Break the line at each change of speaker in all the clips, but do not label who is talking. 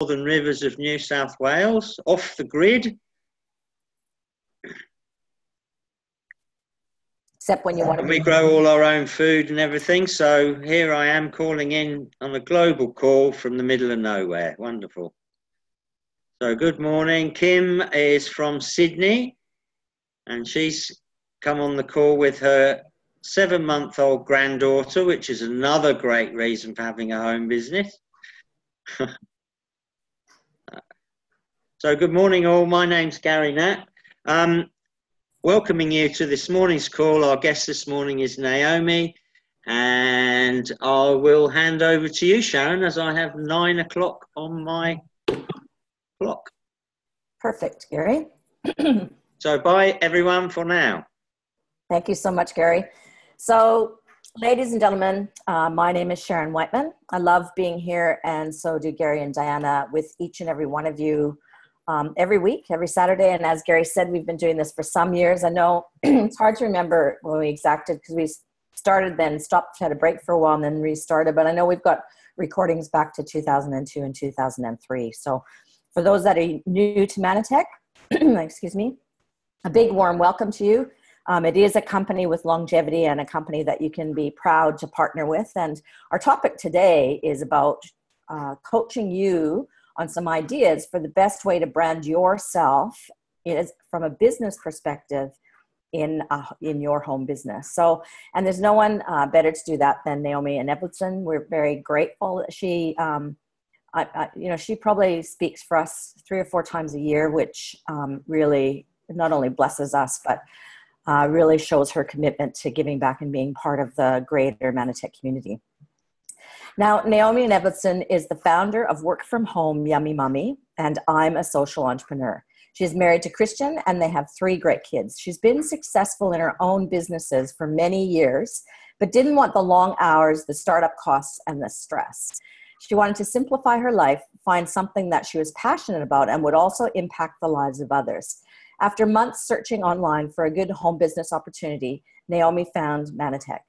northern rivers of New South Wales, off the grid.
Except when you want to.
And we grow all our own food and everything. So here I am calling in on a global call from the middle of nowhere. Wonderful. So good morning. Kim is from Sydney, and she's come on the call with her 7-month-old granddaughter, which is another great reason for having a home business. So good morning all. My name's Gary Knapp. Welcoming you to this morning's call. Our guest this morning is Naomi, and I will hand over to you, Sharon, as I have 9 o'clock on my clock.
Perfect, Gary.
So bye everyone for now.
Thank you so much, Gary. So ladies and gentlemen, my name is Sharon Whiteman. I love being here, and so do Gary and Diana, with each and every one of you every week, every Saturday. And as Gary said, we've been doing this for some years. I know it's hard to remember when we exacted, because we started, then stopped, had a break for a while, and then restarted. But I know we've got recordings back to 2002 and 2003. So for those that are new to Manatech, excuse me, a big warm welcome to you. It is a company with longevity and a company that you can be proud to partner with. And our topic today is about coaching you on some ideas for the best way to brand yourself from a business perspective in your home business. So, and there's no one better to do that than Naomi Enevoldson. We're very grateful that she, she probably speaks for us 3 or 4 times a year, which really not only blesses us, but really shows her commitment to giving back and being part of the greater Manatech community. Now, Naomi Enevoldson is the founder of Work From Home Yummy Mummy, and I'm a social entrepreneur. She's married to Christian, and they have 3 great kids. She's been successful in her own businesses for many years, but didn't want the long hours, the startup costs, and the stress. She wanted to simplify her life, find something that she was passionate about and would also impact the lives of others. After months searching online for a good home business opportunity, Naomi found Manatech.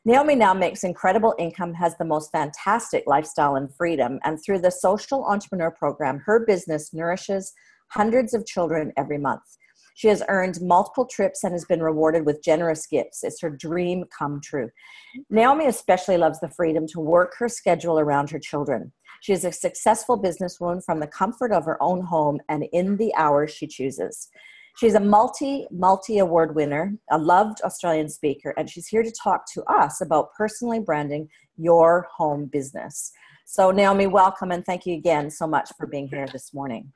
Naomi now makes incredible income, has the most fantastic lifestyle and freedom, and through the Social Entrepreneur Program, her business nourishes hundreds of children every month. She has earned multiple trips and has been rewarded with generous gifts. It's her dream come true. Naomi especially loves the freedom to work her schedule around her children. She is a successful businesswoman from the comfort of her own home and in the hours she chooses. She's a multi-award winner, a loved Australian speaker, and she's here to talk to us about personally branding your home business. So Naomi, welcome, and thank you again so much for being here this morning.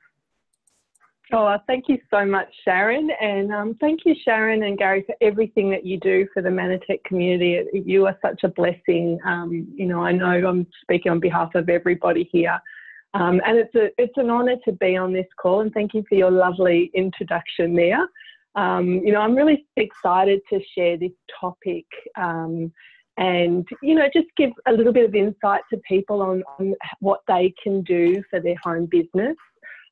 Oh, thank you so much, Sharon. And thank you, Sharon and Gary, for everything that you do for the Manatech community. You are such a blessing. I know I'm speaking on behalf of everybody here. And it's an honour to be on this call, and thank you for your lovely introduction there. I'm really excited to share this topic and, just give a little bit of insight to people on what they can do for their home business.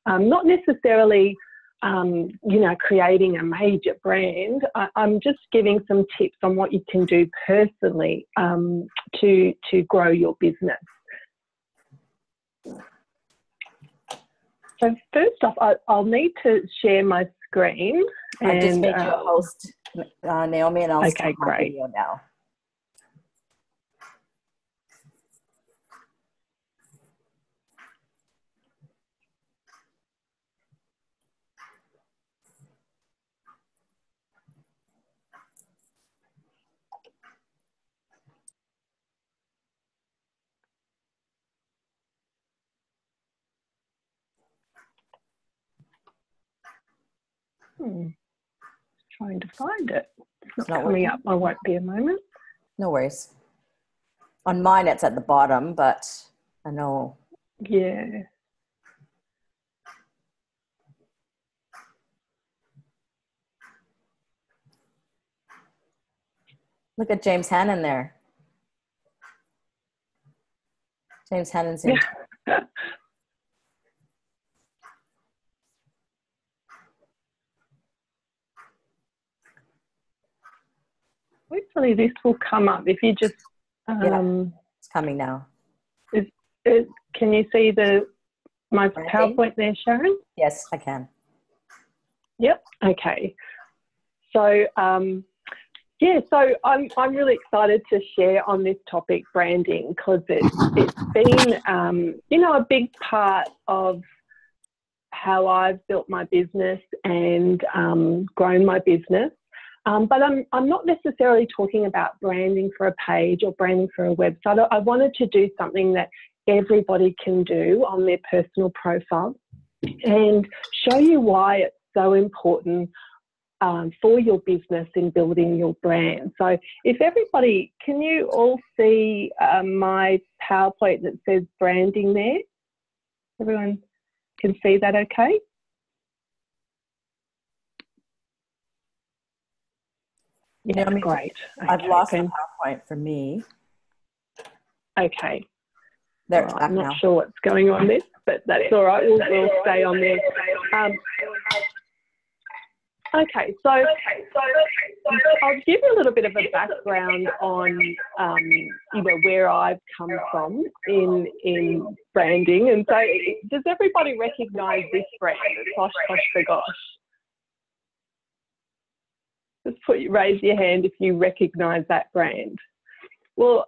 Not necessarily, creating a major brand. I'm just giving some tips on what you can do personally to grow your business. So first off, I'll need to share my screen.
I just made you a host, Naomi, and I'll start my video now.
Trying to find it. It's not coming up. I won't be a moment.
No worries. On mine, it's at the bottom, but I know.
Yeah.
Look at James Hannon there. James Hannon's in.
Yeah. Hopefully this will come up. If you just...
it's coming now.
Can you see my
Branding?
PowerPoint there, Sharon?
Yes, I can.
Yep. Okay. So, yeah, so I'm really excited to share on this topic, branding, because it's been, you know, a big part of how I've built my business and grown my business. But I'm not necessarily talking about branding for a page or branding for a website. I wanted to do something that everybody can do on their personal profile and show you why it's so important for your business in building your brand. So if everybody, can you all see my PowerPoint that says branding there? Everyone can see that okay? Yeah, great.
I've
okay,
lost the PowerPoint for me.
Okay.
There,
right, I'm not sure what's going on there, but that's all right. We'll stay on there. Okay, so I'll give you a little bit of a background on you know, where I've come from in branding. And so, does everybody recognise this brand? Gosh, gosh, for gosh. Just raise your hand if you recognise that brand. Well,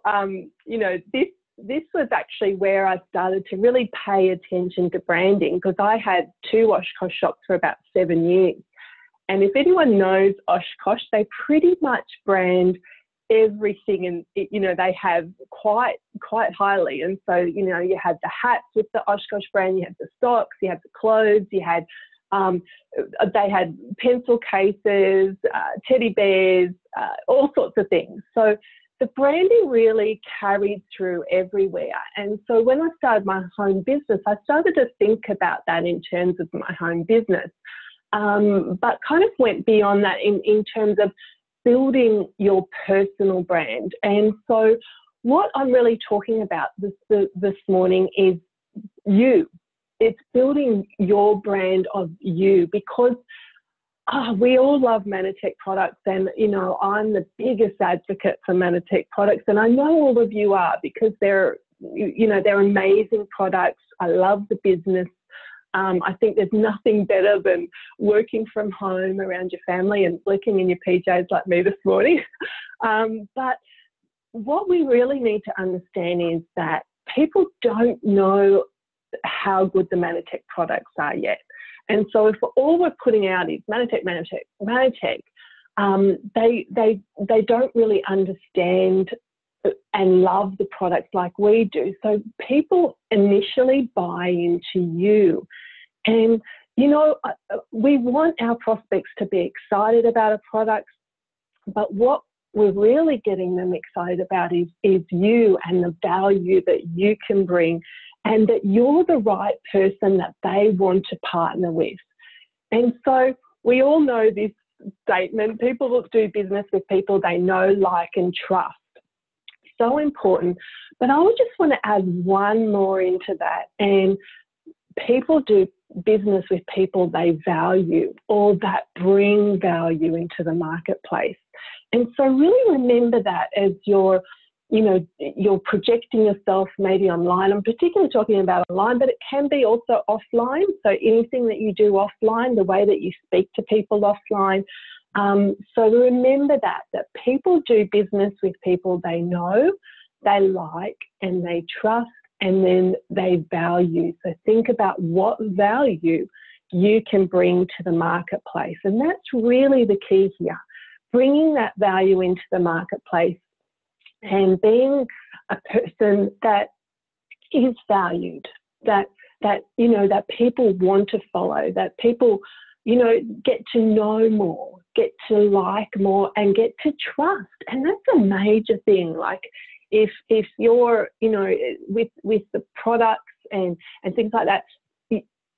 you know, this was actually where I started to really pay attention to branding, because I had 2 Oshkosh shops for about 7 years. And if anyone knows Oshkosh, they pretty much brand everything, and you know, they have quite highly. And so, you know, you had the hats with the Oshkosh brand, you had the socks, you had the clothes, you had they had pencil cases, teddy bears, all sorts of things. So the branding really carried through everywhere. And so when I started my home business, I started to think about that in terms of my home business, but kind of went beyond that in terms of building your personal brand. And so what I'm really talking about this morning is you. It's building your brand of you, because we all love Manatech products, and you know, I'm the biggest advocate for Manatech products, and I know all of you are, because they're, you know, they're amazing products. I love the business. I think there's nothing better than working from home around your family and flicking in your PJs like me this morning. But what we really need to understand is that people don't know how good the Manatech products are yet. And so if all we're putting out is Manatech, they don't really understand and love the products like we do. So people initially buy into you. And, you know, we want our prospects to be excited about a product, but what we're really getting them excited about is you and the value that you can bring, and that you're the right person that they want to partner with. And so we all know this statement: people will do business with people they know, like, and trust. So important. But I would just want to add one more into that. And people do business with people they value, or that bring value into the marketplace. And so really remember that as you're, you know, you're projecting yourself maybe online. I'm particularly talking about online, but it can be also offline. So anything that you do offline, the way that you speak to people offline. So remember that people do business with people they know, they like, and they trust, and then they value. So think about what value you can bring to the marketplace. And that's really the key here, bringing that value into the marketplace and being a person that is valued, that you know, that people want to follow, that people, you know, get to know more, get to like more, and get to trust. And that's a major thing. Like if you're, you know, with the products and things like that,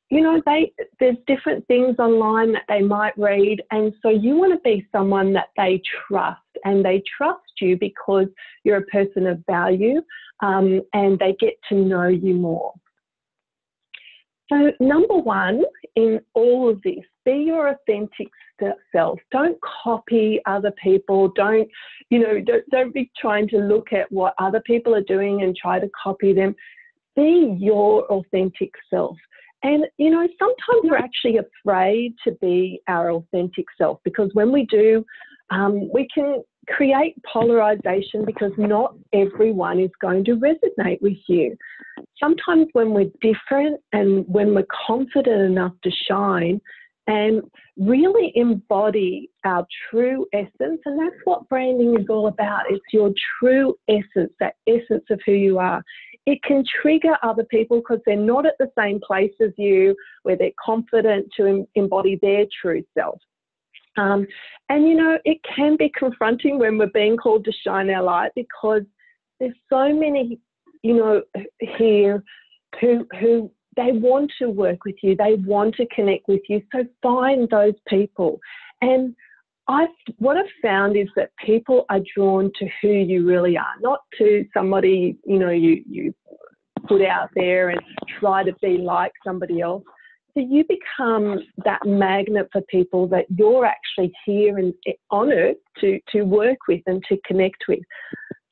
you know, there's different things online that they might read, and so you want to be someone that they trust, and they trust you because you're a person of value, and they get to know you more. So number one in all of this, be your authentic self. Don't copy other people. Don't be trying to look at what other people are doing and try to copy them. Be your authentic self. And, you know, sometimes we're actually afraid to be our authentic self, because when we do, we can create polarization, because not everyone is going to resonate with you. Sometimes when we're different and when we're confident enough to shine and really embody our true essence, and that's what branding is all about. It's your true essence, that essence of who you are. It can trigger other people because they're not at the same place as you, where they're confident to embody their true self. And, you know, it can be confronting when we're being called to shine our light, because there's so many, you know, here who they want to work with you. They want to connect with you. So find those people. And what I've found is that people are drawn to who you really are, not to somebody, you know, you put out there and try to be like somebody else. So you become that magnet for people that you're actually here and on earth to work with and to connect with.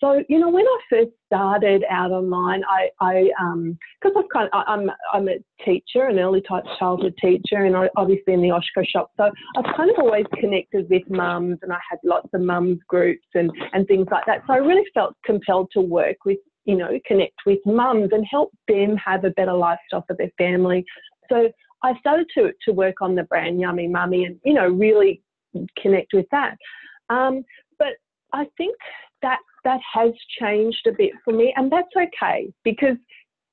So, you know, when I first started out online, because I'm a teacher, an early childhood teacher, and obviously in the Oshko shop. So I've kind of always connected with mums, and I had lots of mums groups and things like that. So I really felt compelled to work with, you know, connect with mums and help them have a better lifestyle for their family. So I started to work on the brand Yummy Mummy and, you know, really connect with that. But I think that has changed a bit for me, and that's okay, because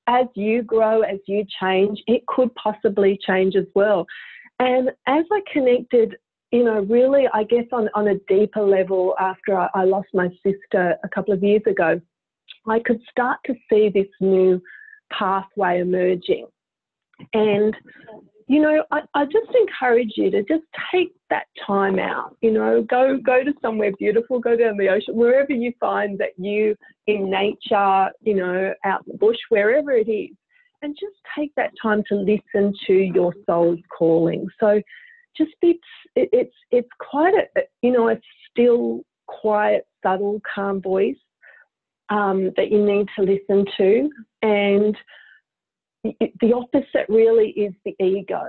as you grow, as you change, it could possibly change as well. And as I connected, you know, really, I guess on a deeper level after I lost my sister a couple of years ago, I could start to see this new pathway emerging. And, you know, I just encourage you to just take that time out, you know, go to somewhere beautiful, go down the ocean, wherever you find that you in nature, you know, out in the bush, wherever it is, and just take that time to listen to your soul's calling. So just it's quite a, you know, a still, quiet, subtle, calm voice that you need to listen to. And the opposite really is the ego,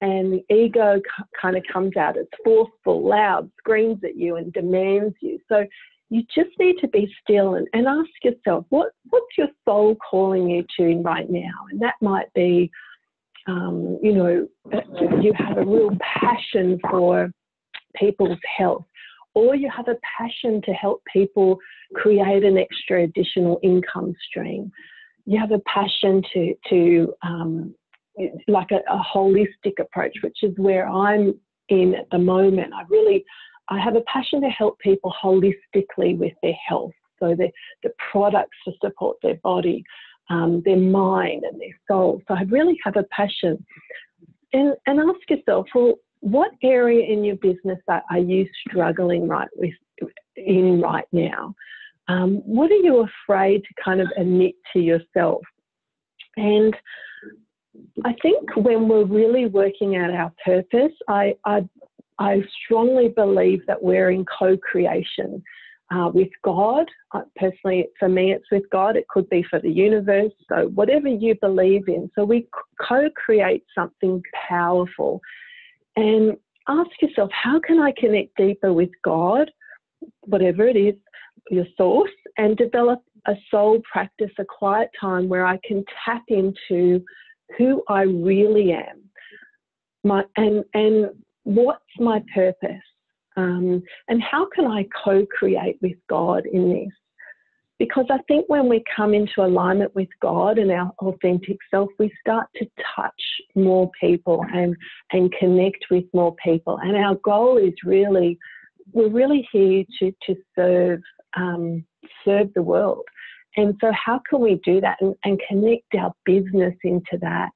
and the ego kind of comes out. It's forceful, loud, screams at you and demands you. So you just need to be still and ask yourself, what's your soul calling you to right now? And that might be, you know, you have a real passion for people's health, or you have a passion to help people create an extra additional income stream. You have a passion to like a holistic approach, which is where I'm in at the moment. I have a passion to help people holistically with their health. So the products to support their body, their mind and their soul. So I really have a passion. And ask yourself, well, what area in your business are you struggling in right now? What are you afraid to kind of admit to yourself? And I think when we're really working out our purpose, I strongly believe that we're in co-creation with God. Personally, for me, it's with God. It could be for the universe. So whatever you believe in. So we co-create something powerful. And ask yourself, how can I connect deeper with God, whatever it is, your source, and develop a soul practice, a quiet time where I can tap into who I really am, and what's my purpose, and how can I co-create with God in this? Because I think when we come into alignment with God and our authentic self, we start to touch more people and connect with more people. And our goal is really, we're really here to serve the world. And so how can we do that and connect our business into that?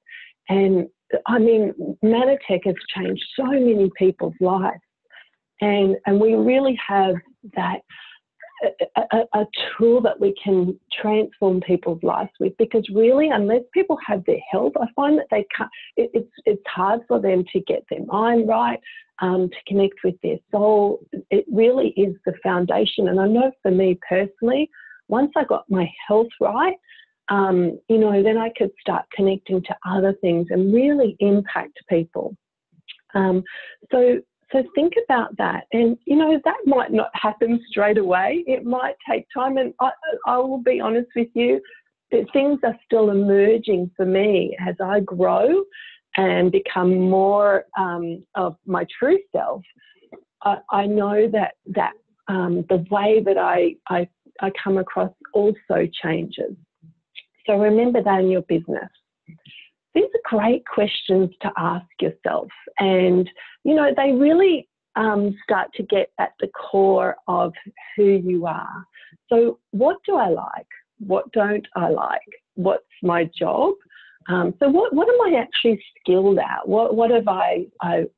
And I mean, Manatech has changed so many people's lives. And we really have that, a tool that we can transform people's lives with, because really, unless people have their health, I find that they can't, it's hard for them to get their mind right, to connect with their soul. It really is the foundation. And I know for me personally, once I got my health right, you know, then I could start connecting to other things and really impact people. So think about that. And, you know, that might not happen straight away. It might take time. And I will be honest with you, that things are still emerging for me as I grow and become more of my true self. I know that the way that I come across also changes. So remember that in your business. These are great questions to ask yourself, and you know, they really start to get at the core of who you are. So what do I like? What don't I like? What's my job? So what am I actually skilled at? What have I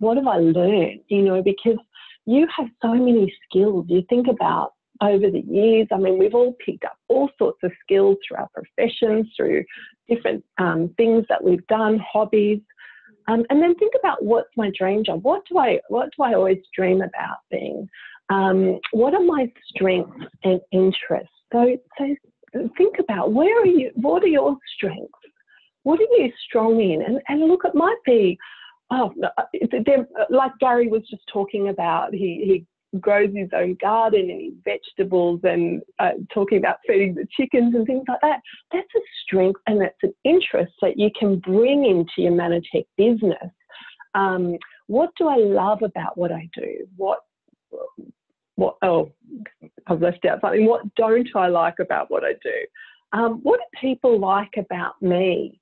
learned? You know, because you have so many skills. You think about over the years, I mean, we've all picked up all sorts of skills through our professions, through different things that we've done, hobbies, and then think about what's my dream job. What do I always dream about being? What are my strengths and interests? So think about where are you? What are your strengths? What are you strong in? And look, it might be, like Gary was just talking about, he grows his own garden and his vegetables, and talking about feeding the chickens and things like that. That's a strength and that's an interest that you can bring into your Manatech business. What do I love about what I do? Oh, I've left out something. What don't I like about what I do? What do people like about me?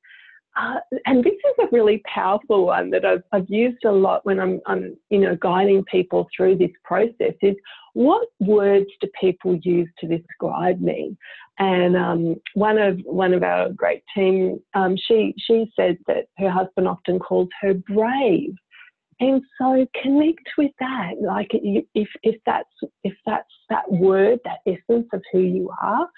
And this is a really powerful one that I've used a lot when I'm you know, guiding people through this process, is what words do people use to describe me? And one of our great team, she said that her husband often calls her brave. And so connect with that. Like if that's that word, that essence of who you are,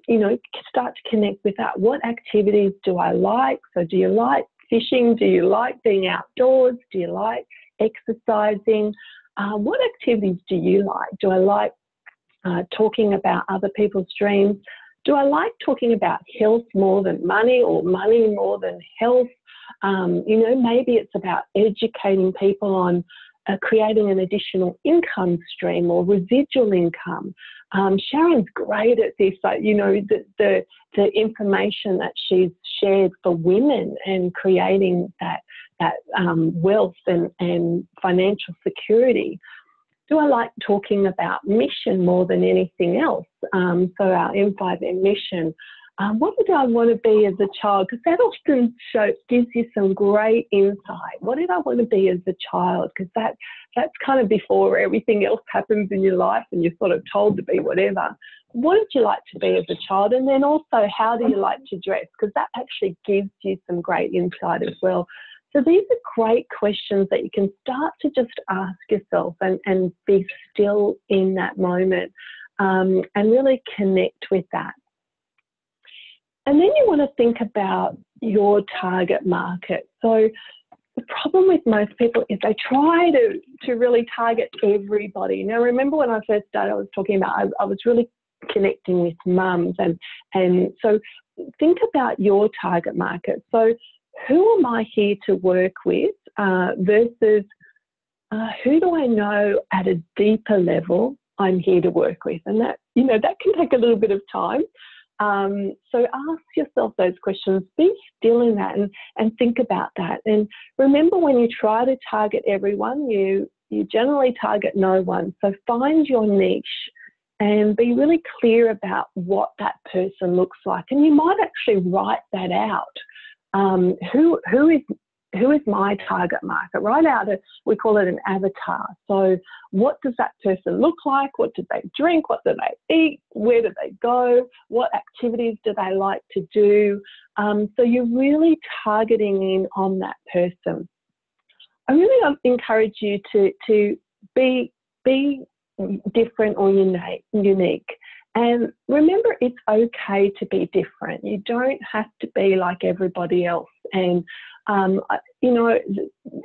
you know, start to connect with that. What activities do I like? So do you like fishing? Do you like being outdoors? Do you like exercising? What activities do you like? Do I like talking about other people's dreams? Do I like talking about health more than money, or money more than health? You know, maybe it's about educating people on creating an additional income stream or residual income. Sharon's great at this, like, you know, the information that she's shared for women and creating that wealth and financial security. Do I like talking about mission more than anything else? So our M5M mission. What did I want to be as a child? Because that often gives you some great insight. What did I want to be as a child? Because that's kind of before everything else happens in your life and you're sort of told to be whatever. What did you like to be as a child? And then also, how do you like to dress? Because that actually gives you some great insight as well. So these are great questions that you can start to just ask yourself and be still in that moment, and really connect with that. And then you want to think about your target market. So the problem with most people is they try to really target everybody. Now, remember when I first started, I was talking about, I was really connecting with mums. And so think about your target market. So who am I here to work with versus who do I know at a deeper level I'm here to work with? And that, you know, that can take a little bit of time. So ask yourself those questions, be still in that and think about that. And remember, when you try to target everyone, you generally target no one. So find your niche and be really clear about what that person looks like. And you might actually write that out. Who is my target market? Write out we call it an avatar. So what does that person look like? What do they drink? What do they eat? Where do they go? What activities do they like to do? So you're really targeting in on that person. I really encourage you to be different or unique. And remember, it's okay to be different. You don't have to be like everybody else. And you know,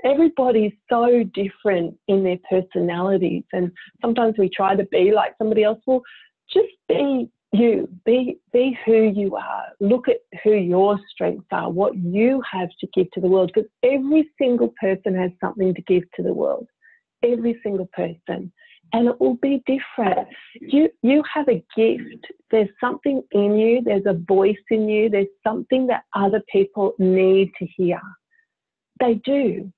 everybody's so different in their personalities, and sometimes we try to be like somebody else. Well, just be be who you are. Look at who your strengths are, what you have to give to the world, because every single person has something to give to the world. Every single person. And it will be different. You have a gift. There's something in you. There's a voice in you. There's something that other people need to hear. They do.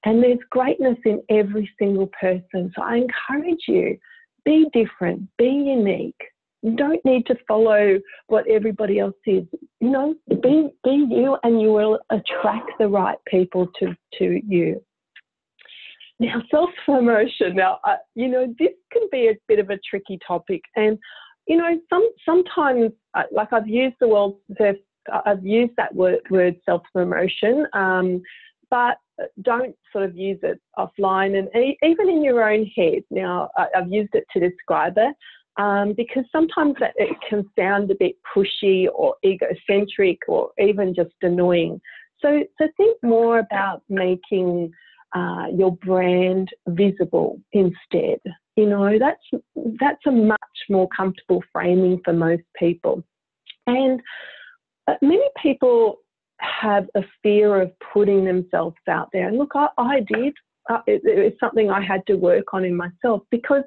And there's greatness in every single person. So I encourage you, be different, be unique. You don't need to follow what everybody else is. You know, be you, and you will attract the right people to you. Now, self-promotion. Now, you know, this can be a bit of a tricky topic. And, you know, sometimes, like I've used that word self-promotion, but don't sort of use it offline and even in your own head. Now, I've used it to describe it. Because sometimes it can sound a bit pushy or egocentric or even just annoying. So think more about making your brand visible instead. You know, that's a much more comfortable framing for most people. And many people have a fear of putting themselves out there. And look, I did. It's something I had to work on in myself, because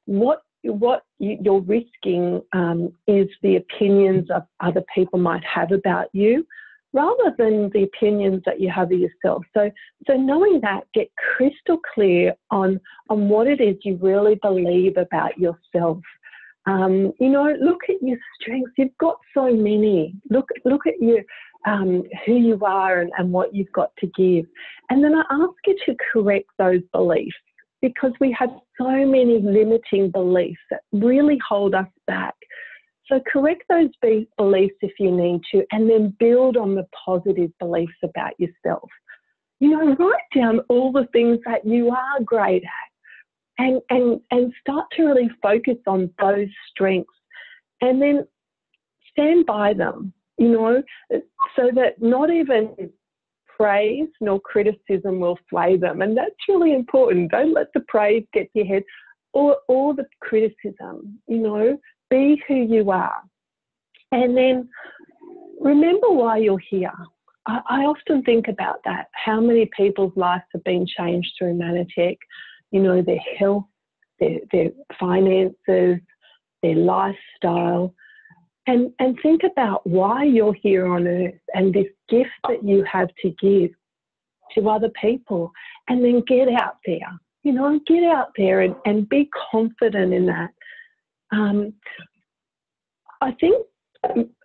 what you're risking is the opinions of other people might have about you, rather than the opinions that you have of yourself. So knowing that, get crystal clear on what it is you really believe about yourself. You know, look at your strengths. You've got so many. Look at your who you are and what you've got to give. And then I ask you to correct those beliefs, because we have so many limiting beliefs that really hold us back. So correct those beliefs if you need to, and then build on the positive beliefs about yourself. You know, write down all the things that you are great at, and start to really focus on those strengths, and then stand by them, you know, so that not even praise nor criticism will sway them. And that's really important. Don't let the praise get to your head, or the criticism. You know, be who you are. And then remember why you're here. I often think about that, how many people's lives have been changed through Manatech. You know, their health, their finances, their lifestyle. And think about why you're here on earth, and this gift that you have to give to other people. And then get out there, you know, get out there and be confident in that. I think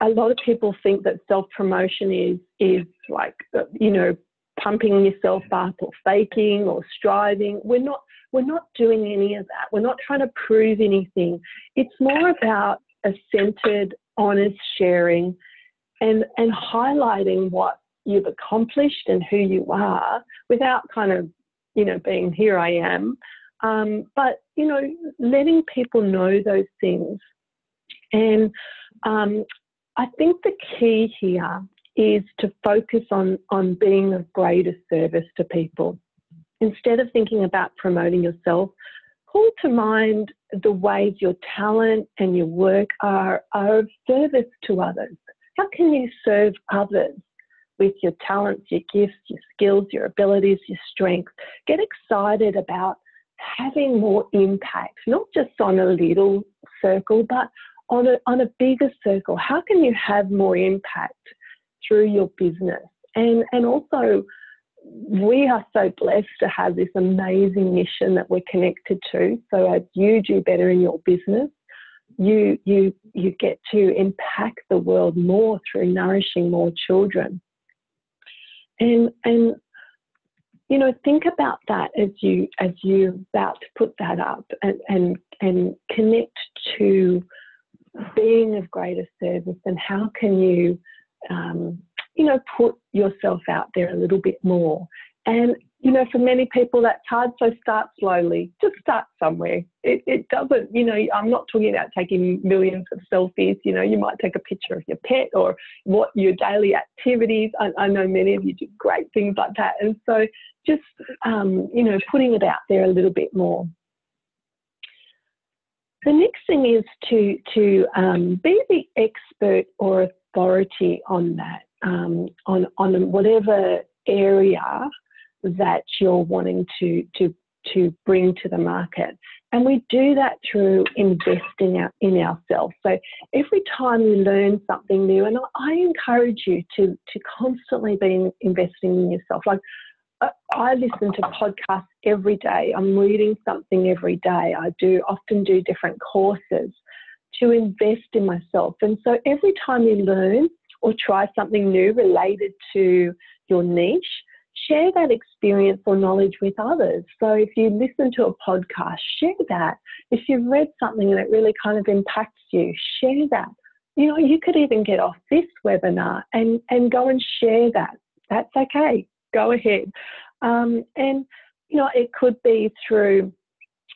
a lot of people think that self-promotion is like, you know, pumping yourself up or faking or striving. We're not doing any of that. We're not trying to prove anything. It's more about a centered, honest sharing and highlighting what you've accomplished and who you are, without kind of, you know, being here I am, but, you know, letting people know those things. And I think the key here is to focus on being of greater service to people. Instead of thinking about promoting yourself, call to mind the ways your talent and your work are of service to others. How can you serve others with your talents, your gifts, your skills, your abilities, your strengths? Get excited about having more impact, not just on a little circle, but on a bigger circle. How can you have more impact through your business? And also, we are so blessed to have this amazing mission that we're connected to. So as you do better in your business, you get to impact the world more through nourishing more children. And you know, think about that as you're about to put that up, and connect to being of greater service, and how can you you know, put yourself out there a little bit more. And, you know, for many people that's hard, so start slowly. Just start somewhere. It doesn't, you know, I'm not talking about taking millions of selfies. You know, you might take a picture of your pet or what your daily activities. I know many of you do great things like that. And so just, you know, putting it out there a little bit more. the next thing is to be the expert or authority on that, on whatever area that you're wanting to bring to the market. And we do that through investing in ourselves. So every time you learn something new, and I encourage you to constantly be investing in yourself. Like, I listen to podcasts every day. I'm reading something every day. I often do different courses to invest in myself. And so every time you learn or try something new related to your niche, share that experience or knowledge with others. So if you listen to a podcast, share that. If you've read something and it really kind of impacts you, share that. You know, you could even get off this webinar and go and share that. That's okay. Go ahead. And, you know, it could be through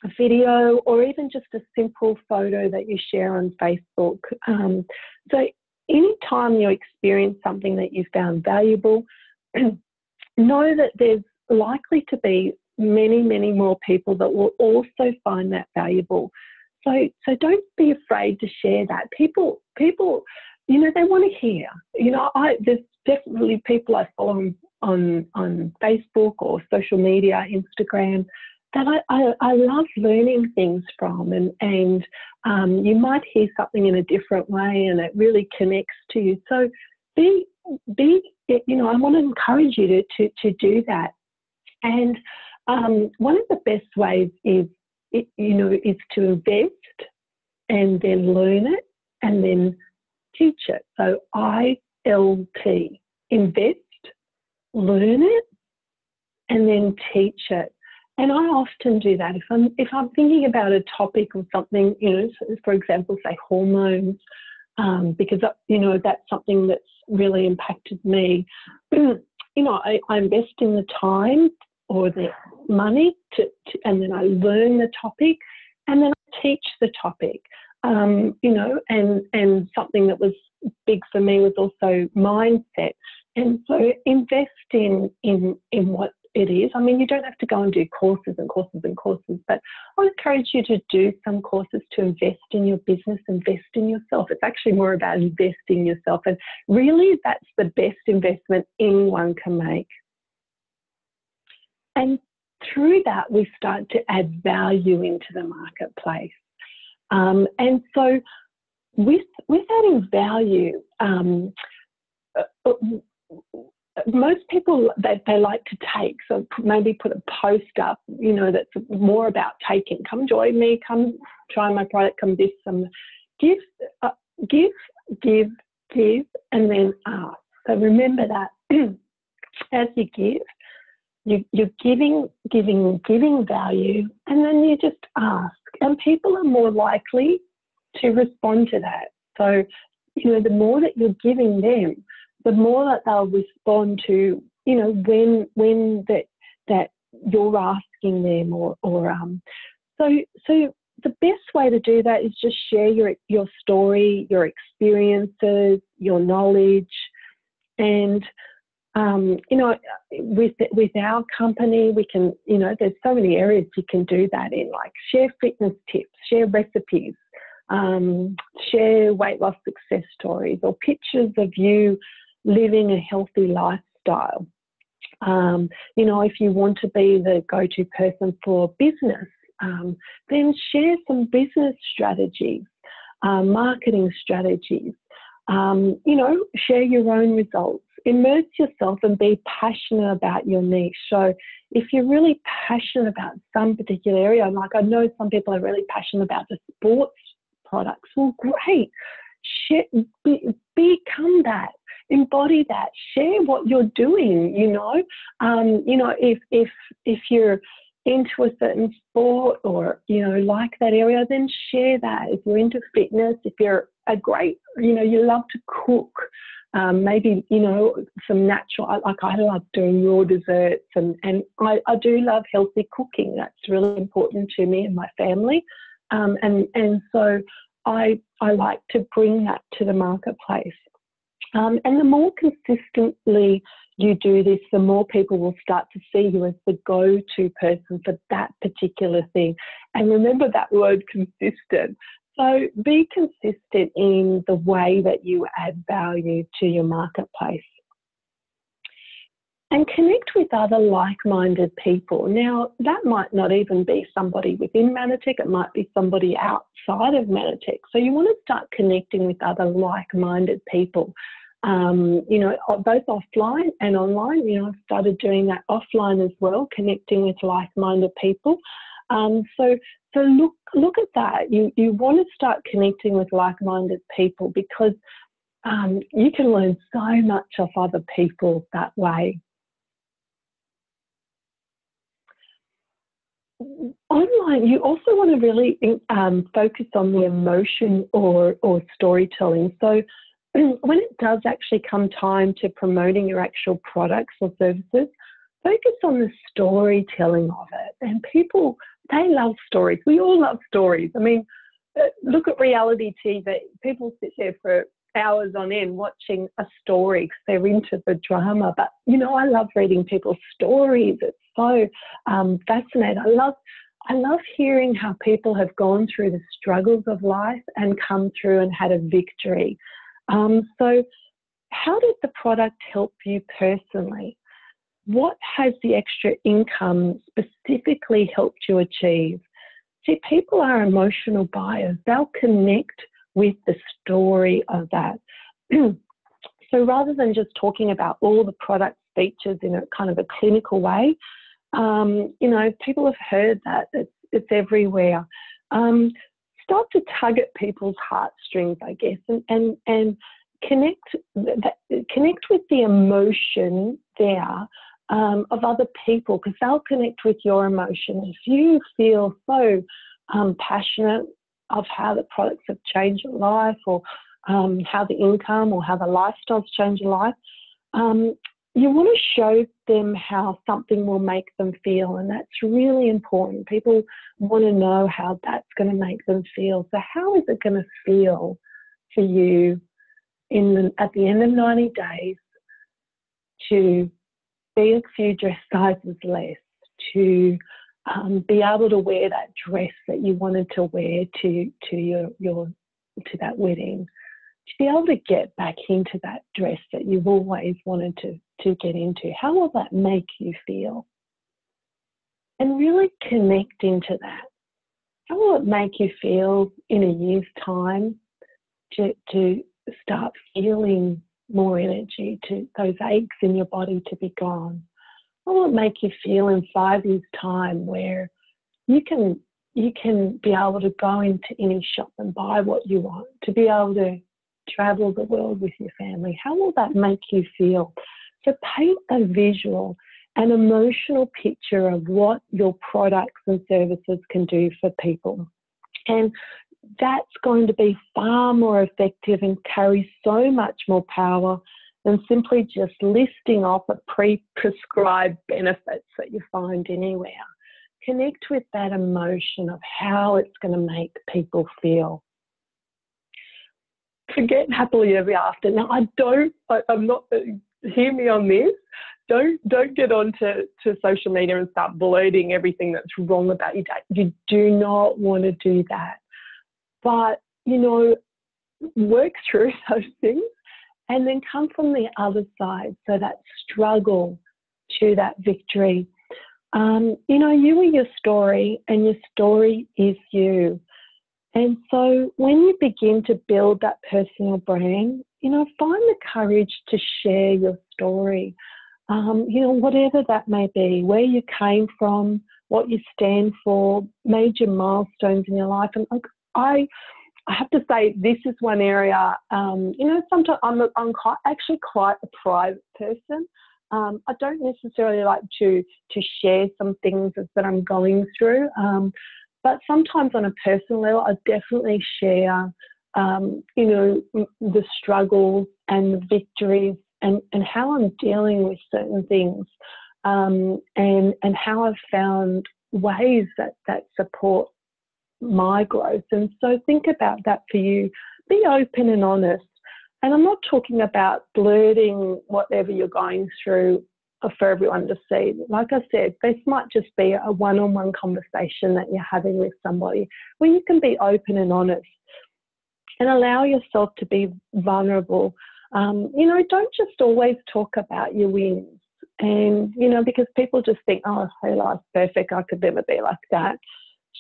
a video or even just a simple photo that you share on Facebook. So anytime you experience something that you found valuable, know that there's likely to be many, many more people that will also find that valuable. So don't be afraid to share that. People, you know, they want to hear. You know, there's definitely people I follow on Facebook or social media, Instagram, that I love learning things from, and you might hear something in a different way and it really connects to you. So be you know, I want to encourage you to do that. And one of the best ways is to invest and then learn it and then teach it. So ILT, invest, learn it, and then teach it. And I often do that if I'm thinking about a topic or something, you know, for example, say hormones, because, you know, that's something that's really impacted me. You know, I invest in the time or the money and then I learn the topic and then I teach the topic. You know, and something that was big for me was also mindset. And so invest in what it is. I mean, you don't have to go and do courses and courses and courses, but I encourage you to do some courses to invest in your business, invest in yourself. It's actually more about investing in yourself. And really, that's the best investment anyone can make. And through that, we start to add value into the marketplace. And so with adding value, most people, they like to take, so maybe put a post up, you know, that's more about taking. Come join me, come try my product, come this, give, and then ask. So remember that as you give, you're giving value, and then you just ask. And people are more likely to respond to that. So, you know, the more that you're giving them, the more that they'll respond to, you know, when that you're asking them or so the best way to do that is just share your story, your experiences, your knowledge, and you know, with our company, we can, you know, there's so many areas you can do that in, like share fitness tips, share recipes, share weight loss success stories, or pictures of you living a healthy lifestyle. You know, if you want to be the go-to person for business, then share some business strategies, marketing strategies, you know, share your own results. Immerse yourself and be passionate about your niche. So if you're really passionate about some particular area, like I know some people are really passionate about the sports products, well, great. Become that. Embody that. Share what you're doing, you know. You know, if you're into a certain sport or, you know, like that area, then share that. If you're into fitness, if you're a great, you know, you love to cook, maybe, you know, some natural, like I love doing raw desserts, and I do love healthy cooking. That's really important to me and my family. And so I like to bring that to the marketplace. And the more consistently you do this, the more people will start to see you as the go-to person for that particular thing. And remember that word, consistent. So be consistent in the way that you add value to your marketplace. And connect with other like-minded people. Now, that might not even be somebody within Manatech. It might be somebody outside of Manatech. So you want to start connecting with other like-minded people, you know, both offline and online. You know, I've started doing that offline as well, connecting with like-minded people. So look at that. You want to start connecting with like-minded people because you can learn so much off other people that way. Online, you also want to really focus on the emotion or storytelling. So when it does actually come time to promoting your actual products or services, focus on the storytelling of it. And people, they love stories. We all love stories. I mean, look at reality TV. People sit there for hours on end watching a story because they're into the drama. But, you know, I love reading people's stories. It's so fascinating. I love hearing how people have gone through the struggles of life and come through and had a victory. So how did the product help you personally? What has the extra income specifically helped you achieve? See, people are emotional buyers. They'll connect with the story of that. So rather than just talking about all the product features in a kind of a clinical way, you know, people have heard that. It's everywhere. Start to tug at people's heartstrings, I guess, and connect with the emotion there of other people, because they'll connect with your emotion. If you feel so passionate of how the products have changed your life, or how the income or how the lifestyles change your life, you want to show them how something will make them feel, and that's really important. People want to know how that's going to make them feel. So how is it going to feel for you at the end of 90 days to be a few dress sizes less, to be able to wear that dress that you wanted to wear to that wedding, to be able to get back into that dress that you've always wanted to get into? How will that make you feel? And really connect into that. How will it make you feel in a year's time to start feeling more energy, to those aches in your body to be gone? How will it make you feel in 5 years' time, where you can be able to go into any shop and buy what you want, to be able to travel the world with your family? How will that make you feel? So paint a visual, an emotional picture of what your products and services can do for people. And that's going to be far more effective and carry so much more power than simply just listing off a pre-prescribed benefits that you find anywhere. Connect with that emotion of how it's going to make people feel. Forget happily ever after. Now, I'm not, hear me on this. Don't get onto social media and start blurting everything that's wrong about your day. You do not want to do that. But, you know, work through those things and then come from the other side. So that struggle to that victory. You know, you are your story, and your story is you. And so when you begin to build that personal brand, you know, find the courage to share your story. You know, whatever that may be, where you came from, what you stand for, major milestones in your life. And I have to say, this is one area, you know, sometimes I'm actually quite a private person. I don't necessarily like to share some things that I'm going through, but sometimes on a personal level, I definitely share, you know, the struggles and the victories and how I'm dealing with certain things, and how I've found ways that support my growth. And so think about that for you. Be open and honest. And I'm not talking about blurting whatever you're going through for everyone to see. Like I said, this might just be a one-on-one conversation that you're having with somebody where you can be open and honest and allow yourself to be vulnerable. You know, don't just always talk about your wins. And, you know, because people just think, oh, her life's perfect, I could never be like that.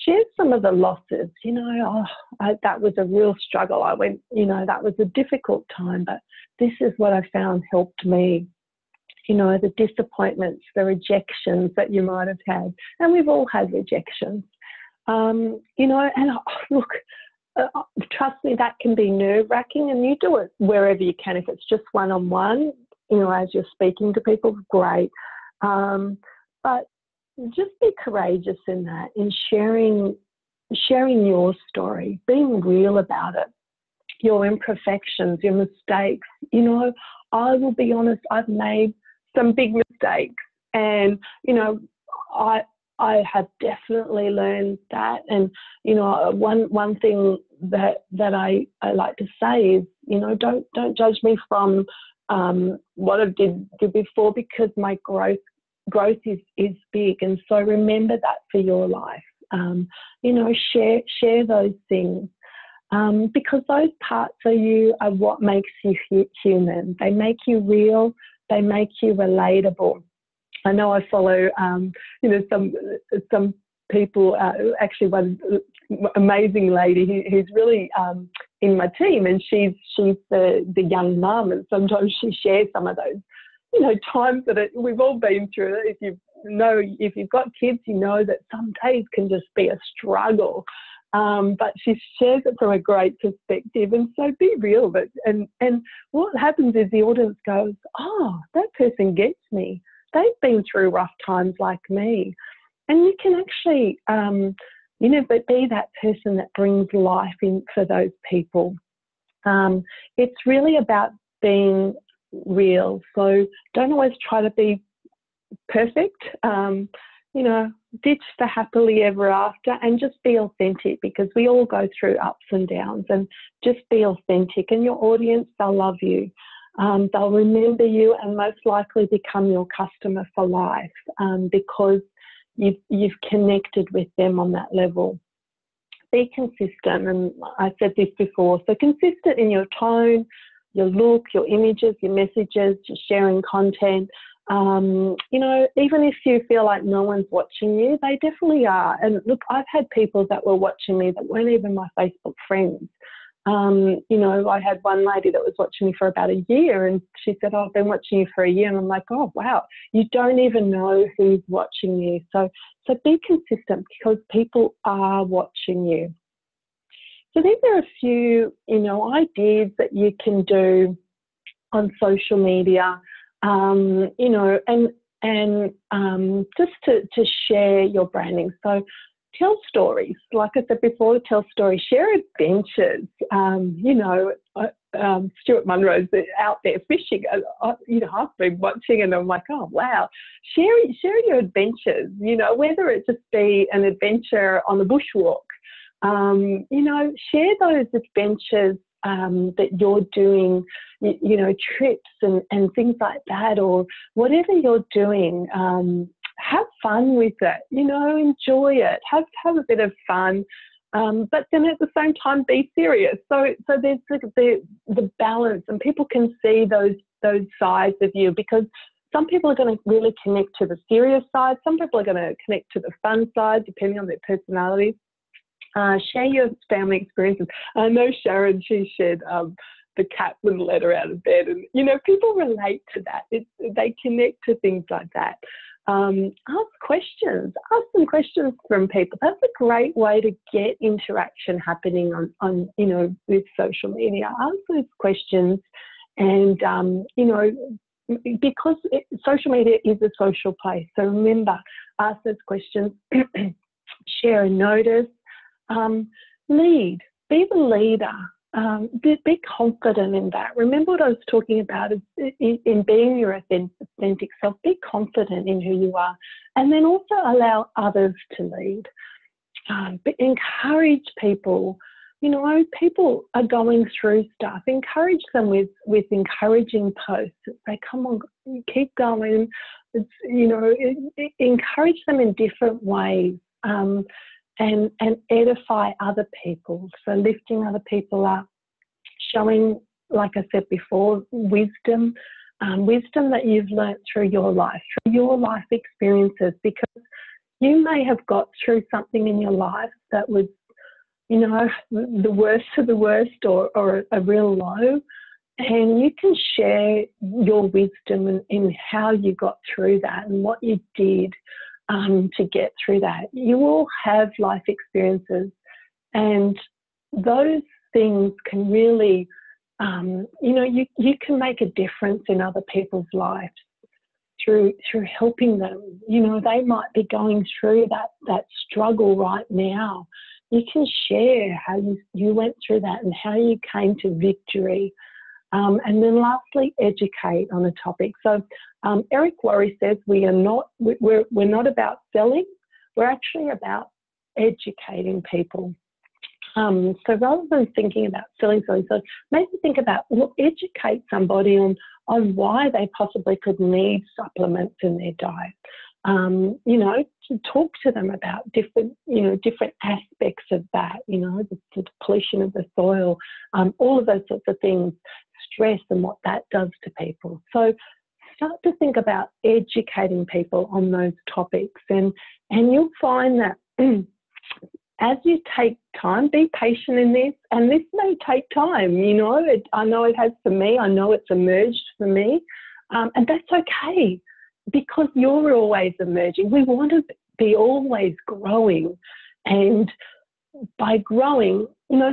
Share some of the losses, you know, that was a real struggle. I went, you know, that was a difficult time, but this is what I found helped me. You know, the disappointments, the rejections that you might have had. And we've all had rejections. You know, and look, trust me, that can be nerve-wracking, and you do it wherever you can. If it's just one-on-one, you know, as you're speaking to people, great. But just be courageous in that, in sharing your story, being real about it, your imperfections, your mistakes. You know, I will be honest, I've made some big mistakes, and, you know, I have definitely learned that. And, you know, one thing that I like to say is, you know, don't judge me from what I did before, because my growth is big. And so remember that for your life. You know, share those things, because those parts of you are what makes you human. They make you real. They make you relatable. I know I follow, you know, some people, actually one amazing lady who's really in my team, and she's the young mum, and sometimes she shares some of those, you know, times that we've all been through. If you've got kids, you know that some days can just be a struggle. But she shares it from a great perspective, and so be real. But and what happens is the audience goes, oh, that person gets me. They've been through rough times like me. And you can actually, you know, but be that person that brings life in for those people. It's really about being real. So don't always try to be perfect. You know, ditch the happily ever after and just be authentic, because we all go through ups and downs, and just be authentic. And your audience, they'll love you. They'll remember you and most likely become your customer for life, because you've connected with them on that level. Be consistent, and I said this before, so consistent in your tone, your look, your images, your messages, your sharing content. You know, even if you feel like no one's watching you, they definitely are. And look, I've had people that were watching me that weren't even my Facebook friends. You know, I had one lady that was watching me for about a year, and she said, oh, I've been watching you for a year. And I'm like, oh, wow, you don't even know who's watching you. So be consistent, because people are watching you. So these are a few, you know, ideas that you can do on social media, you know, and just to share your branding. So tell stories. Like I said before, tell stories, share adventures. You know, Stuart Munro's out there fishing. You know, I've been watching and I'm like, oh, wow. Share your adventures, you know, whether it just be an adventure on the bushwalk. You know, share those adventures that you're doing, you know, trips and things like that, or whatever you're doing. Have fun with it, you know, enjoy it, have a bit of fun, but then at the same time be serious. So there's the balance, and people can see those sides of you, because some people are going to really connect to the serious side, some people are going to connect to the fun side, depending on their personality. Share your family experiences. I know Sharon, she shared the cat wouldn't let her out of bed, and you know, people relate to that. They connect to things like that. Ask questions. Ask some questions from people. That's a great way to get interaction happening on you know, with social media. Ask those questions, and you know, because social media is a social place. So remember, ask those questions. Share a notice. Lead. Be the leader. Be confident in that. Remember what I was talking about is in being your authentic self. Be confident in who you are, and then also allow others to lead. But encourage people people are going through stuff. Encourage them with encouraging posts. Say, come on, keep going. Encourage them in different ways, and edify other people. So lifting other people up, showing, like I said before, wisdom that you've learnt through your life experiences, because you may have got through something in your life that was, the worst of the worst, or a real low, and you can share your wisdom in how you got through that and what you did to get through that. You all have life experiences, and those things can really, you can make a difference in other people's lives through helping them. They might be going through that struggle right now. You can share how you went through that and how you came to victory. And then lastly, educate on a topic. So Eric Worre says we're not about selling, we're actually about educating people. So rather than thinking about selling, so maybe think about, educate somebody on why they possibly could need supplements in their diet. To talk to them about different aspects of that, the depletion of the soil, all of those sorts of things, stress and what that does to people. So start to think about educating people on those topics, and you'll find that as you take time, be patient in this, and this may take time, I know it has for me, I know it's emerged for me, and that's okay, because you're always emerging. We want to be always growing, and by growing,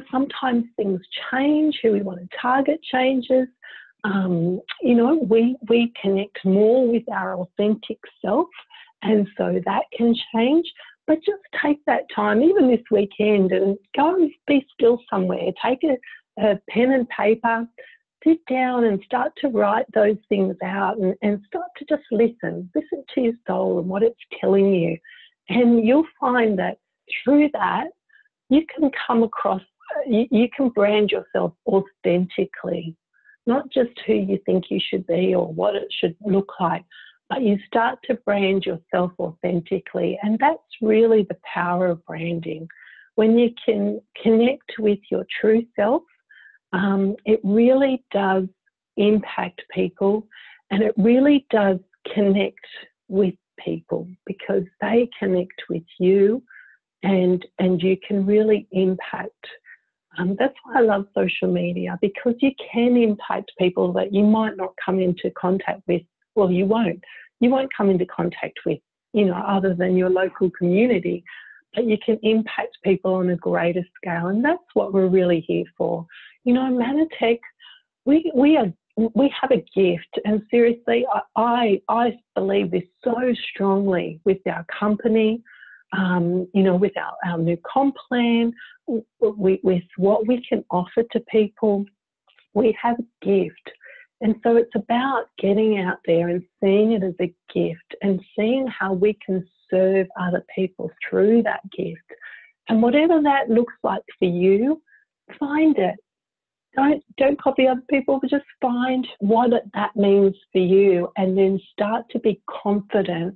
sometimes things change, who we want to target changes, we connect more with our authentic self, and so that can change. But just take that time, even this weekend, and go and be still somewhere. Take a pen and paper, sit down and start to write those things out, and start to just listen to your soul and what it's telling you. And you'll find that through that, you can come across, you can brand yourself authentically, not just who you think you should be or what it should look like, but you start to brand yourself authentically. And that's really the power of branding. When you can connect with your true self, it really does impact people, and it really does connect with people, because they connect with you, and you can really impact. That's why I love social media, because you can impact people that you might not come into contact with. Well, you won't come into contact with, other than your local community, but you can impact people on a greater scale. And that's what we're really here for. Manatech, we have a gift, and seriously, I believe this so strongly with our company, with our new comp plan, with what we can offer to people. We have a gift. And so it's about getting out there and seeing it as a gift, and seeing how we can serve other people through that gift. And whatever that looks like for you, find it. Don't copy other people, but just find what that means for you, and then start to be confident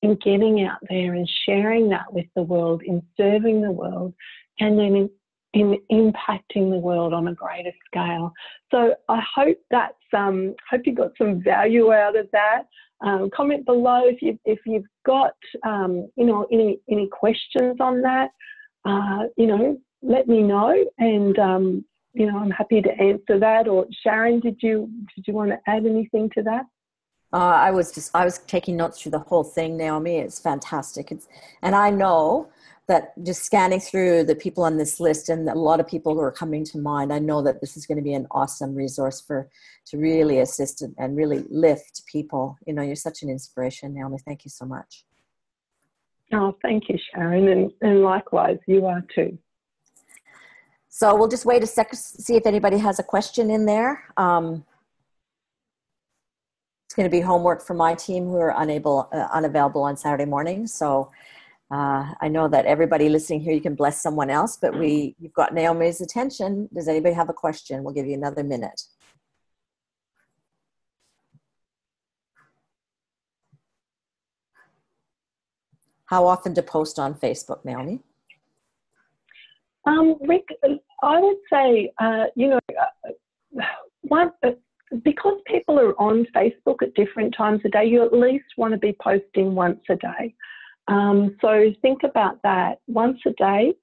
in getting out there and sharing that with the world, in serving the world, and then in impacting the world on a greater scale. So I hope that's hope you got some value out of that. Comment below if you've got any questions on that. Let me know, and I'm happy to answer that. Or Sharon, did you want to add anything to that?
I was taking notes through the whole thing, Naomi. It's fantastic. And I know that just scanning through the people on this list, and a lot of people who are coming to mind, I know that this is going to be an awesome resource to really assist and really lift people. You're such an inspiration, Naomi. Thank you so much.
Oh, thank you, Sharon. And likewise, you are too.
So we'll just wait a second, see if anybody has a question in there. It's going to be homework for my team who are unavailable on Saturday morning. So I know that everybody listening here, you can bless someone else, but you've got Naomi's attention. Does anybody have a question? We'll give you another minute. How often to post on Facebook, Naomi?
Rick, I would say, because people are on Facebook at different times a day, you at least want to be posting once a day. So think about that, once a day.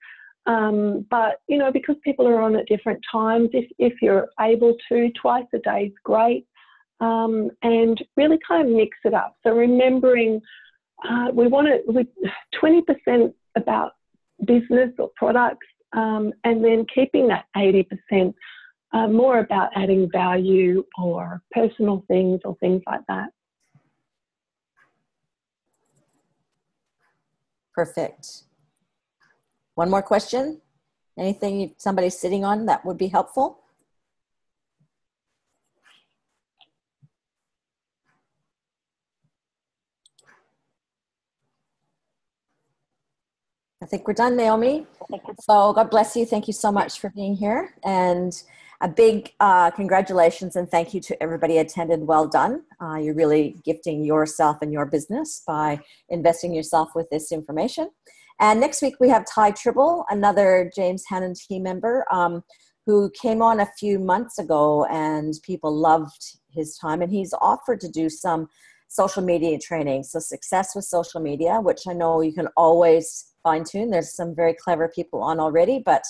But, because people are on at different times, if you're able to, twice a day is great. And really kind of mix it up. So remembering, we want to 20% about business or products, and then keeping that 80% more about adding value or personal things or things like that.
Perfect. One more question? Anything somebody's sitting on that would be helpful? I think we're done, Naomi. So God bless you. Thank you so much for being here. And a big congratulations and thank you to everybody attended. Well done. You're really gifting yourself and your business by investing yourself with this information. And next week we have Ty Tribble, another James Hannon team member who came on a few months ago and people loved his time. And he's offered to do some social media training. So success with social media, which I know you can always fine tune. There's some very clever people on already, but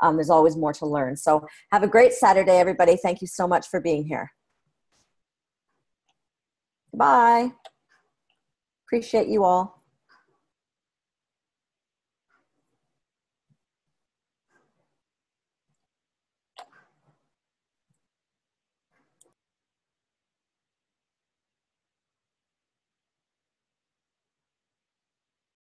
there's always more to learn. So have a great Saturday, everybody. Thank you so much for being here. Bye. Appreciate you all.